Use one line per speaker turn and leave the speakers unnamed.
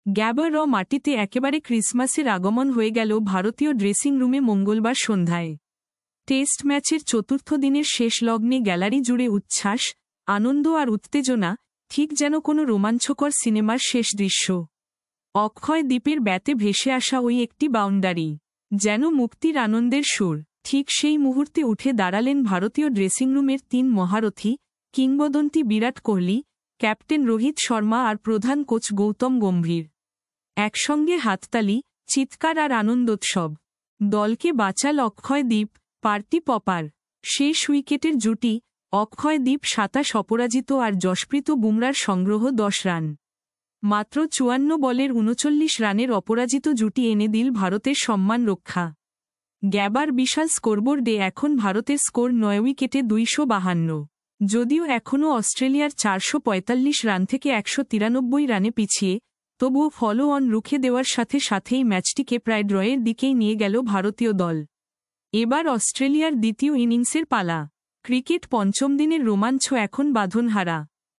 গ্যাবার মাটিতে একেবারে ক্রিসমাসের আগমন হয়ে গেল ভারতীয় ড্রেসিং রুমে মঙ্গলবার সন্ধ্যায়। টেস্ট ম্যাচের চতুর্থ দিনের শেষ লগ্নে গ্যালারি জুড়ে উচ্ছ্বাস, আনন্দ আর উত্তেজনা, ঠিক যেন কোনো রোমাঞ্চকর সিনেমার শেষ দৃশ্য। অক্ষয় দ্বীপের ব্যাতে ভেসে আসা ওই একটি বাউন্ডারি যেন মুক্তির আনন্দের সুর। ঠিক সেই মুহূর্তে উঠে দাঁড়ালেন ভারতীয় ড্রেসিং রুমের তিন মহারথী, কিংবদন্তি বিরাট কোহলি, ক্যাপ্টেন রোহিত শর্মা আর প্রধান কোচ গৌতম গম্ভীর। একসঙ্গে হাততালি, চিৎকার আর আনন্দোৎসব। দলকে বাঁচাল অক্ষয়দ্বীপ, পার্টি পপার। শেষ উইকেটের জুটি, অক্ষয়দ্বীপ ২৭ অপরাজিত আর যশপ্রীত বুমরার সংগ্রহ ১০ রান। মাত্র ৫৪ বলের ৩৯ রানের অপরাজিত জুটি এনে দিল ভারতের সম্মান রক্ষা। গ্যাবার বিশাল স্কোরবোর্ডে এখন ভারতের স্কোর ৯ উইকেটে ২৫২। যদিও এখনও অস্ট্রেলিয়ার ৪৪৫ রান থেকে ১৯৩ রানে পিছিয়ে, তবুও ফলো অন রুখে দেওয়ার সাথে সাথেই ম্যাচটিকে প্রায় ড্রয়ের দিকেই নিয়ে গেল ভারতীয় দল। এবার অস্ট্রেলিয়ার দ্বিতীয় ইনিংসের পালা। ক্রিকেট পঞ্চম দিনের রোমাঞ্চ এখন বাঁধনহারা।